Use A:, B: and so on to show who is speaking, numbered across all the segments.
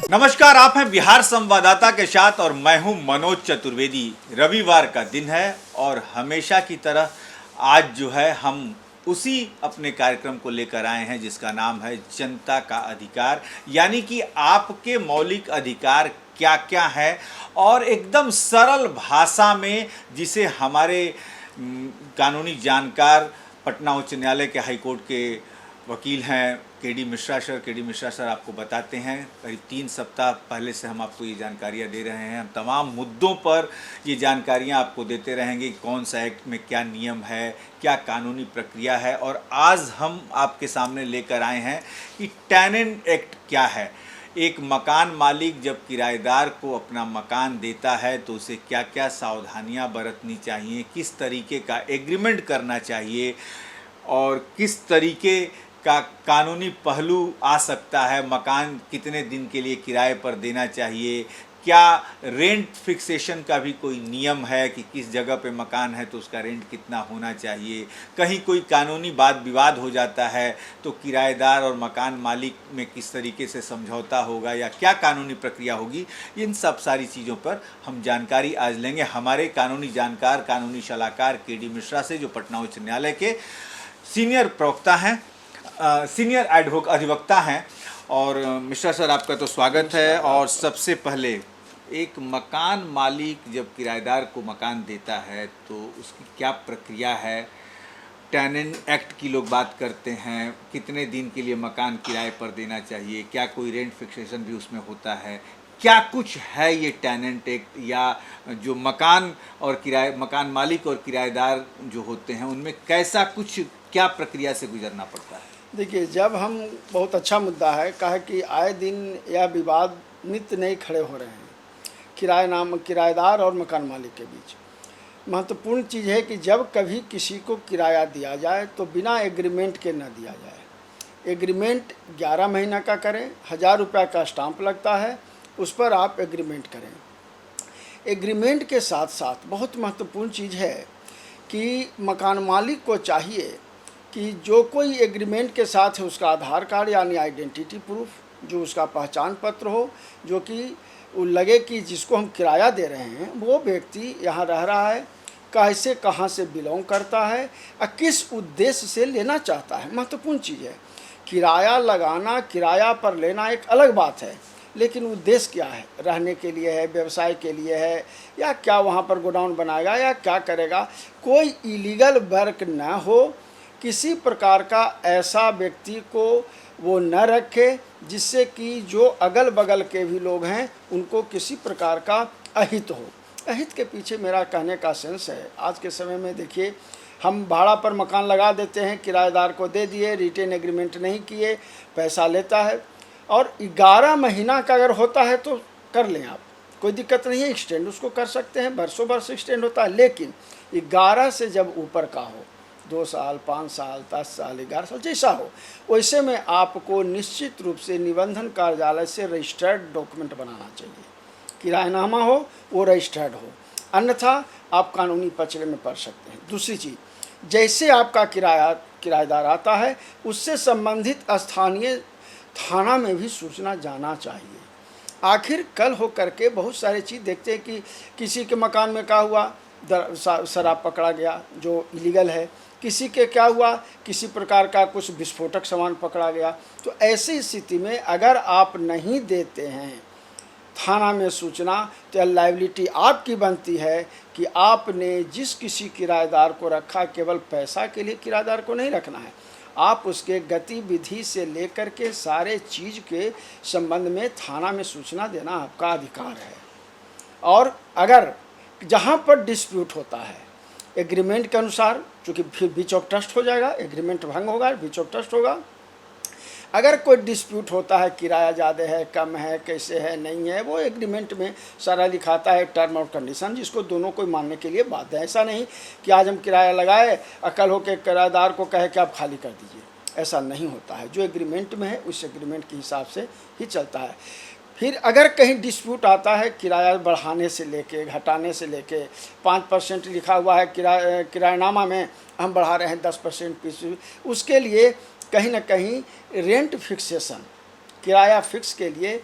A: नमस्कार, आप हैं बिहार संवाददाता के साथ और मैं हूं मनोज चतुर्वेदी। रविवार का दिन है और हमेशा की तरह आज जो है हम उसी अपने कार्यक्रम को लेकर आए हैं जिसका नाम है जनता का अधिकार, यानी कि आपके मौलिक अधिकार क्या क्या है और एकदम सरल भाषा में जिसे हमारे कानूनी जानकार पटना उच्च न्यायालय के हाईकोर्ट के वकील हैं के.डी. मिश्रा सर आपको बताते हैं। करीब 3 सप्ताह पहले से हम आपको ये जानकारियाँ दे रहे हैं। हम तमाम मुद्दों पर ये जानकारियाँ आपको देते रहेंगे, कौन सा एक्ट में क्या नियम है, क्या कानूनी प्रक्रिया है। और आज हम आपके सामने लेकर आए हैं कि टेनेंट एक्ट क्या है। एक मकान मालिक जब किराएदार को अपना मकान देता है तो उसे क्या क्या सावधानियाँ बरतनी चाहिए, किस तरीके का एग्रीमेंट करना चाहिए और किस तरीके का कानूनी पहलू आ सकता है, मकान कितने दिन के लिए किराए पर देना चाहिए, क्या रेंट फिक्सेशन का भी कोई नियम है कि किस जगह पे मकान है तो उसका रेंट कितना होना चाहिए, कहीं कोई कानूनी वाद विवाद हो जाता है तो किराएदार और मकान मालिक में किस तरीके से समझौता होगा या क्या कानूनी प्रक्रिया होगी। इन सब सारी चीज़ों पर हम जानकारी आज लेंगे हमारे कानूनी जानकार, कानूनी सलाहकार के.डी. मिश्रा से, जो पटना उच्च न्यायालय के सीनियर प्रवक्ता हैं, सीनियर अधिवक्ता हैं। और मिश्रा सर, आपका तो स्वागत है। और सबसे पहले, एक मकान मालिक जब किराएदार को मकान देता है तो उसकी क्या प्रक्रिया है। टेनेंट एक्ट की लोग बात करते हैं, कितने दिन के लिए मकान किराए पर देना चाहिए, क्या कोई रेंट फिक्सेशन भी उसमें होता है, क्या कुछ है ये टेनेंट एक्ट, या जो मकान मालिक और किराएदार जो होते हैं उनमें कैसा कुछ क्या प्रक्रिया से गुजरना पड़ता है।
B: देखिए, जब हम बहुत अच्छा मुद्दा है, कहा कि आए दिन यह विवाद नित्य नए खड़े हो रहे हैं किराएदार और मकान मालिक के बीच। महत्वपूर्ण चीज़ है कि जब कभी किसी को किराया दिया जाए तो बिना एग्रीमेंट के न दिया जाए। एग्रीमेंट 11 महीना का करें, 1000 रुपये का स्टाम्प लगता है, उस पर आप एग्रीमेंट करें। एग्रीमेंट के साथ साथ बहुत महत्वपूर्ण चीज़ है कि मकान मालिक को चाहिए कि जो कोई एग्रीमेंट के साथ है उसका आधार कार्ड यानी आइडेंटिटी प्रूफ, जो उसका पहचान पत्र हो, जो कि वो लगे कि जिसको हम किराया दे रहे हैं वो व्यक्ति यहाँ रह रहा है, कैसे कहाँ से बिलोंग करता है और किस उद्देश्य से लेना चाहता है। महत्वपूर्ण चीज़ है। किराया लगाना, किराया पर लेना एक अलग बात है, लेकिन उद्देश्य क्या है, रहने के लिए है, व्यवसाय के लिए है, या क्या वहाँ पर गोडाउन बनाएगा या क्या करेगा। कोई इलीगल वर्क न हो, किसी प्रकार का ऐसा व्यक्ति को वो न रखे जिससे कि जो अगल बगल के भी लोग हैं उनको किसी प्रकार का अहित हो। अहित के पीछे मेरा कहने का सेंस है, आज के समय में देखिए, हम भाड़ा पर मकान लगा देते हैं, किराएदार को दे दिए, रिटेन एग्रीमेंट नहीं किए, पैसा लेता है। और 11 महीना का अगर होता है तो कर लें आप, कोई दिक्कत नहीं है, एक्सटेंड उसको कर सकते हैं, बरसों बरस एक्सटेंड होता है। लेकिन 11 से जब ऊपर का हो, 2 साल, 5 साल, 10 साल, 11 साल, जैसा हो, वैसे में आपको निश्चित रूप से निबंधन कार्यालय से रजिस्टर्ड डॉक्यूमेंट बनाना चाहिए। किराएनामा हो वो रजिस्टर्ड हो, अन्यथा आप कानूनी पचड़े में पड़ सकते हैं। दूसरी चीज़, जैसे आपका किराएदार आता है उससे संबंधित स्थानीय थाना में भी सूचना जाना चाहिए। आखिर कल हो करके बहुत सारी चीज़ देखते हैं कि किसी के मकान में क्या हुआ, शराब पकड़ा गया जो इलीगल है, किसी के क्या हुआ, किसी प्रकार का कुछ विस्फोटक सामान पकड़ा गया। तो ऐसी स्थिति में अगर आप नहीं देते हैं थाना में सूचना, तो लायबिलिटी आपकी बनती है कि आपने जिस किसी किराएदार को रखा, केवल पैसा के लिए किराएदार को नहीं रखना है, आप उसके गतिविधि से लेकर के सारे चीज़ के संबंध में थाना में सूचना देना आपका अधिकार है। और अगर जहाँ पर डिस्प्यूट होता है एग्रीमेंट के अनुसार, चूँकि फिर बीच ऑफ ट्रस्ट हो जाएगा, एग्रीमेंट भंग होगा, बीच ऑफ ट्रस्ट होगा। अगर कोई डिस्प्यूट होता है, किराया ज़्यादा है, कम है, कैसे है, नहीं है, वो एग्रीमेंट में सारा लिखाता है, टर्म और कंडीशन, जिसको दोनों को मानने के लिए बाध्य है। ऐसा नहीं कि आज हम किराया लगाए, कल होकर किराएदार को कहे कि आप खाली कर दीजिए, ऐसा नहीं होता है। जो एग्रीमेंट में है उस एग्रीमेंट के हिसाब से ही चलता है। फिर अगर कहीं डिस्प्यूट आता है, किराया बढ़ाने से लेके घटाने से लेके, 5% लिखा हुआ है किराएनामा में, हम बढ़ा रहे हैं 10%, उसके लिए कहीं ना कहीं रेंट फिक्सेशन, किराया फिक्स के लिए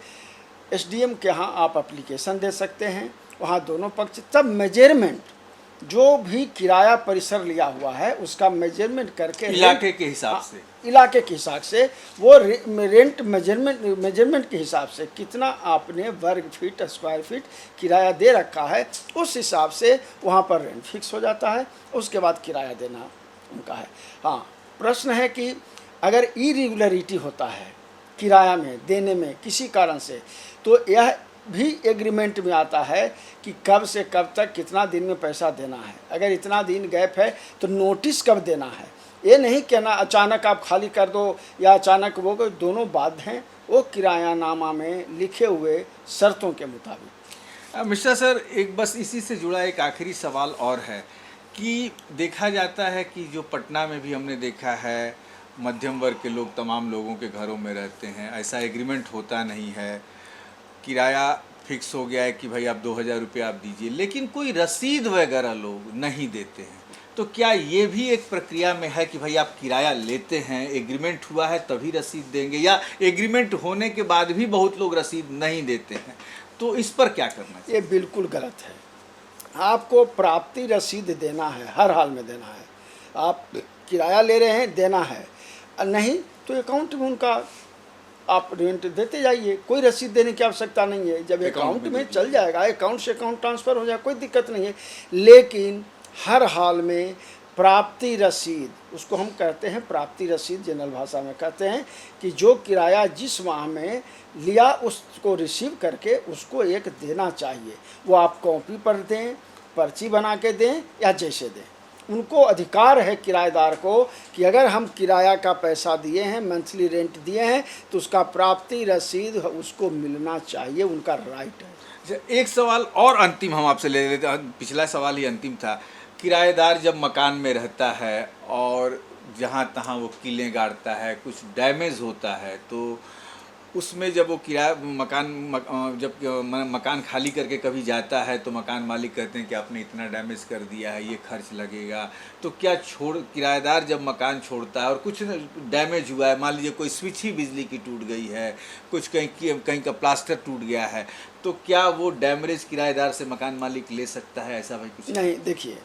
B: एसडीएम के यहाँ आप एप्लीकेशन दे सकते हैं, वहाँ दोनों पक्ष, तब मेजरमेंट जो भी किराया परिसर लिया हुआ है उसका मेजरमेंट करके
A: इलाके के हिसाब से,
B: इलाके के हिसाब से वो रेंट मेजरमेंट के हिसाब से कितना आपने वर्ग फीट स्क्वायर फीट किराया दे रखा है, उस हिसाब से वहाँ पर रेंट फिक्स हो जाता है, उसके बाद किराया देना उनका है। हाँ, प्रश्न है कि अगर इरेगुलरिटी होता है किराया में देने में किसी कारण से, तो यह भी एग्रीमेंट में आता है कि कब से कब तक कितना दिन में पैसा देना है। अगर इतना दिन गैप है तो नोटिस कब देना है, ये नहीं कहना अचानक आप खाली कर दो या अचानक वो, दोनों बाध्य हैं वो किरायानामा में लिखे हुए शर्तों के मुताबिक।
A: मिश्रा सर, एक बस इसी से जुड़ा एक आखिरी सवाल और है कि देखा जाता है कि जो पटना में भी हमने देखा है, मध्यम वर्ग के लोग तमाम लोगों के घरों में रहते हैं, ऐसा एग्रीमेंट होता नहीं है, किराया फिक्स हो गया है कि भाई आप 2000 रुपये आप दीजिए, लेकिन कोई रसीद वगैरह लोग नहीं देते हैं। तो क्या ये भी एक प्रक्रिया में है कि भाई आप किराया लेते हैं, एग्रीमेंट हुआ है तभी रसीद देंगे, या एग्रीमेंट होने के बाद भी बहुत लोग रसीद नहीं देते हैं, तो इस पर क्या करना चाहिए?
B: ये बिल्कुल गलत है। आपको प्राप्ति रसीद देना है, हर हाल में देना है। आप किराया ले रहे हैं, देना है, नहीं तो अकाउंट में उनका आप रेंट देते जाइए, कोई रसीद देने की आवश्यकता नहीं है। जब अकाउंट में चल जाएगा, अकाउंट से अकाउंट ट्रांसफ़र हो जाए, कोई दिक्कत नहीं है। लेकिन हर हाल में प्राप्ति रसीद, उसको हम कहते हैं प्राप्ति रसीद, जनरल भाषा में कहते हैं कि जो किराया जिस माह में लिया उसको रिसीव करके उसको एक देना चाहिए। वो आप कॉपी पर दें, पर्ची बना के दें या जैसे दें, उनको अधिकार है किराएदार को कि अगर हम किराया का पैसा दिए हैं, मंथली रेंट दिए हैं, तो उसका प्राप्ति रसीद उसको मिलना चाहिए, उनका राइट है।
A: एक सवाल और अंतिम हम आपसे ले लेते हैं, पिछला सवाल ही अंतिम था। किराएदार जब मकान में रहता है और जहाँ तहाँ वो कीलें गाड़ता है, कुछ डैमेज होता है, तो उसमें जब वो मकान खाली करके कभी जाता है तो मकान मालिक कहते हैं कि आपने इतना डैमेज कर दिया है, ये खर्च लगेगा। तो क्या किराएदार जब मकान छोड़ता है और कुछ डैमेज हुआ है, मान लीजिए कोई स्विच ही बिजली की टूट गई है, कुछ कहीं का प्लास्टर टूट गया है, तो क्या वो डैमेज किराएदार से मकान मालिक ले सकता है? ऐसा भाई कुछ
B: नहीं। देखिए,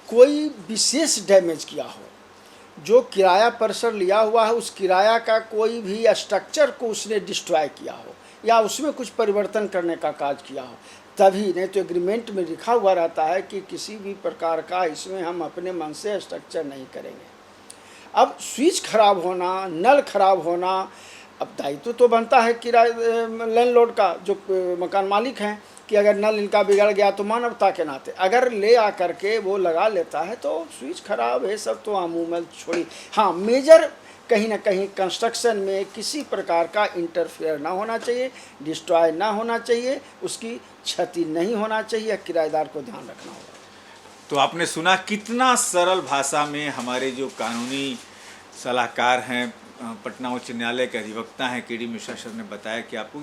B: कोई विशेष डैमेज किया हो, जो किराया परिसर लिया हुआ है उस किराया का कोई भी स्ट्रक्चर को उसने डिस्ट्रॉय किया हो या उसमें कुछ परिवर्तन करने का कार्य किया हो, तभी। नहीं तो एग्रीमेंट में लिखा हुआ रहता है कि किसी भी प्रकार का इसमें हम अपने मन से स्ट्रक्चर नहीं करेंगे। अब स्विच खराब होना, नल खराब होना, अब दायित्व तो बनता है लैंडलॉर्ड का, जो मकान मालिक हैं, कि अगर नल इनका बिगड़ गया तो मानवता के नाते अगर ले आ करके वो लगा लेता है तो स्विच खराब है, सब तो अमूमन छोड़ी। हाँ, मेजर कहीं ना कहीं कंस्ट्रक्शन में किसी प्रकार का इंटरफेयर ना होना चाहिए, डिस्ट्रॉय ना होना चाहिए, उसकी क्षति नहीं होना चाहिए, किराएदार को ध्यान रखना होगा।
A: तो आपने सुना कितना सरल भाषा में हमारे जो कानूनी सलाहकार हैं, पटना उच्च न्यायालय के अधिवक्ता हैं के डी मिश्रा सर ने बताया कि आपको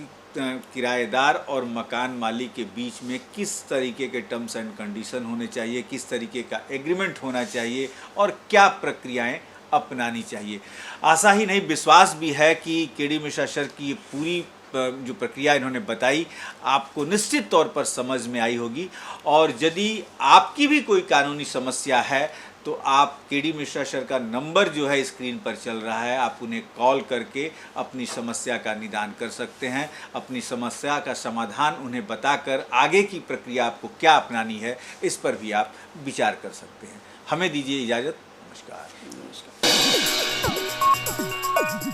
A: किराएदार और मकान मालिक के बीच में किस तरीके के टर्म्स एंड कंडीशन होने चाहिए, किस तरीके का एग्रीमेंट होना चाहिए और क्या प्रक्रियाएं अपनानी चाहिए। आशा ही नहीं, विश्वास भी है कि के डी मिश्रा सर की पूरी जो प्रक्रिया इन्होंने बताई आपको निश्चित तौर पर समझ में आई होगी। और यदि आपकी भी कोई कानूनी समस्या है तो आप के डी मिश्रा सर का नंबर जो है स्क्रीन पर चल रहा है, आप उन्हें कॉल करके अपनी समस्या का निदान कर सकते हैं, अपनी समस्या का समाधान उन्हें बताकर आगे की प्रक्रिया आपको क्या अपनानी है इस पर भी आप विचार कर सकते हैं। हमें दीजिए इजाज़त। नमस्कार।